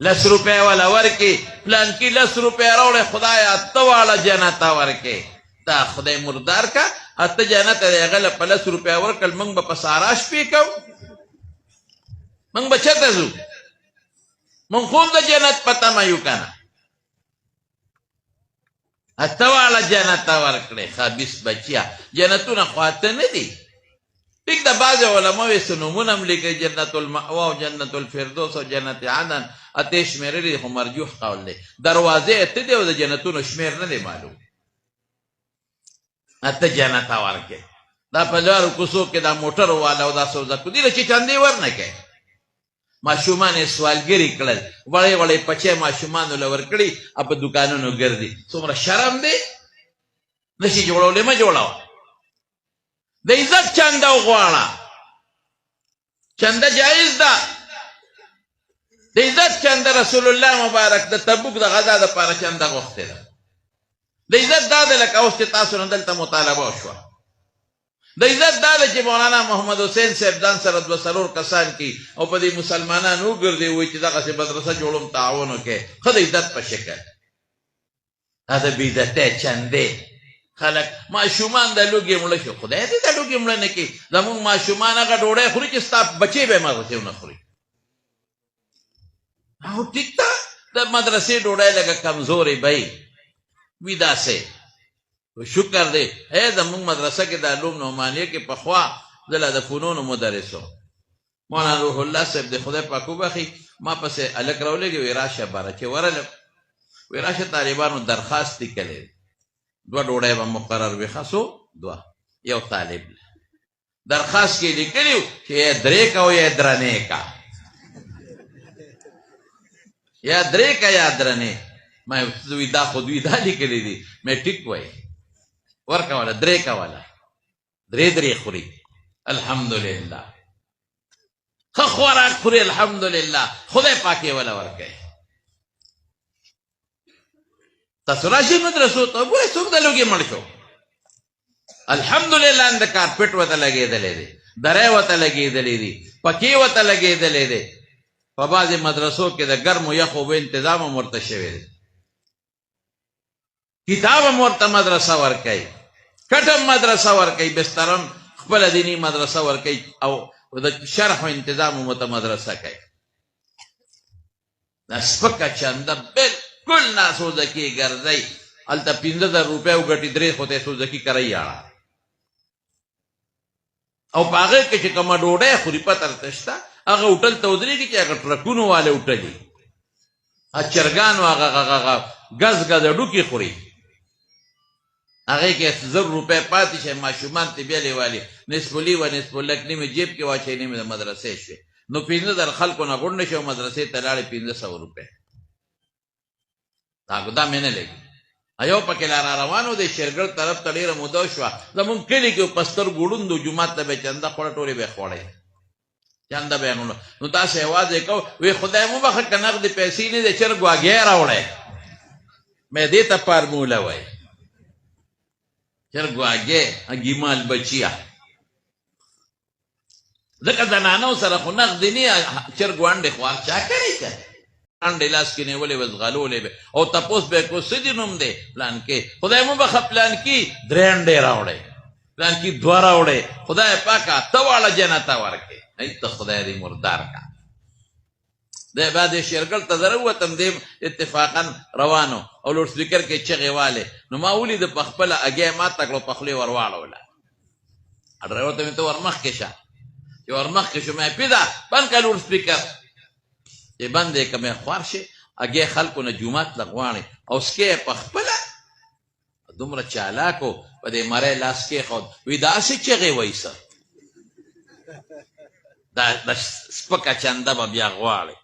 لس روپے والا ورکی پلان کی 10 روپے روڑے خدایا ته والا جنت ورکی دا خدای مردار کا اته جنت دی غل په 10 روپے ورکل موږ به پساراش پی کو موږ به چته زو موږ خو د جنت پتا ما یو کنه اته والا جنت ورکړي خابیس بچیا جنتونه خواته نه دي ٹھیک دا بعض علماء سنومونه هم لیکي جنت المأوا او جنت الفردوس او جنت عدن اته شمیر لري خو مرجوح قول دی دروازه اته دی او د جنتونو شمیر نه دی معلوم اته جنت ورکړي دا په لارو کوڅو کې دا موټر والا او دا سودا کو دي چې چاندي ورنه کوي ماشومان سوالګری کړل وړي وړي پچې ماشومان لور کړی په دکانونو ګرځي څومره شرم دی نشي جوړولې ما جوړاو د عزت چنده وغواړه چنده جایز ده د عزت چنده رسول الله مبارک د تبوک د غزا د پاره چنده غوښته ده د عزت دا ده لکه اوس چې تاسو نن دلته مطالبه وشوه د عزت دا ده چې مولانا محمد حسین صاحب ځان سره 2 کسان کی او په دې مسلمانانو وګرځي وایي چې دغسې مدرسه جوړوم تعاون وکړي ښه د عزت په شکل دا د بې عزتۍ چندې خلک ماشومان د لوږې مړه شو خدای دې د لوږې مړه نه کړي زمونږ ماشومان هغه ډوډۍ خوري چې ستا بچې به یې مغزې ونه خوري او ټیک ده د مدرسې ډوډۍ لږه کمزورې به وي داسې شکر دی ای زمونږ مدرسه کې د علوم نعمانیه کې پخوا زه لا د فنونو مدرس وم مولانا روح الله صاحب د خدای پاک وبخي ما پسې هلک راولېږي وایي راشه باره چې ورغلم وایي راشه طالبانو درخواست لیکلی 2 ډوډۍ به مقرر وي خاصو 2 یو طالب درخواست کې لیکلی و چې یا 3 کا او یا درنې کا یا 3 کا یا درنې ما وی دا خو دوی دا لیکلی دي مې ټیک وایي ورکا والا 3 کا والا 3 خوري الحمدلله خو خوراک خوري الحمدلله خدای پاکي والا ورکه تاسو راشي مدرسو ته ګورئ څوک د لوګي مړ شو الحمدلله اند کارپټ وته لګېدلې دي درې وته لګېدلې دي پکې وته لګېدلې دي په بعضې مدرسو کې د ګرمو یخو به انتظام هم ورته شوی دی کتاب هم ورته مدرسه ورکوي کټم مدرسه ورکوي بسترم خپله دیني مدرسه ورکوي او د شرح و انتظام هم ورته مدرسه کوي دا سپکه چنده بالکل ناسوزکي ګرځئ هلته 15,000 روپۍ وګټي 3 خو ته یې سوزکي کرئ یاړه او په هغې کې چې کومه ډوډۍ خوري پته درته شته هغه هوټل ته ودرېږي چې هغه ټرکونو والے هوټلي چرګانو هغه ګز ګز ډوکې خوري هغې کې 1000 روپۍ پاتې شي ماشومان ته بیا لیوالي نصف لی و نصف لک نیمې جیب کې واچوي نیمې د مدرسې شوې نو 15,000 خلکو نه غونډه شي او مدرسې ته لاړې 1500 روپۍ دا مې نه لګي یو پکې را روانو دی شیرګل طرف ته ډېره موده شوه زمونږ کلي کې په سترګو ړوند و جومات ته به چنده خوړه ټولې به یې خوړی چنده به یې نو تاسې اواز یې کو وی خدای مبخښه که نغدې پیسې نه دی چرګ واګی راوړی مې دې ته فارموله وایي چرګ واګی ګیمال بچیا ځکه زنانو سره خو نغدې نه چرګ وانډې خوار چا کړی که انډې لاس کې نیولې وه ځغلولې به او تپوس به یې کو څه دي نوم دی پلان کې خدای مبخښه پلان کې 3 انډې راوړی پلان کې 2 راوړی خدای پاکه ته واړه جنته ورکړې ای ته خدای دې مردار کا دی بعد یې شیرګل ته زه راووتم دی اتفاقا روانو او لوډ سپیکر کې چغې والې نو ما ولید په خپله اګۍ ماته کړو په خولې ور واړوله ډرایور ته مې ته ورمخکې شه چې ورمخکې شو مې پیدا بند کړه لوډ سپیکر چې بند یې که مې خوار شي اګۍ خلکو نه جومات له غواړې او سکې یې په خپله دومره چالاکو په دې مری لاس کېښود وی داسې چغې وایي څه دا سپکه چنده به بیا غواړې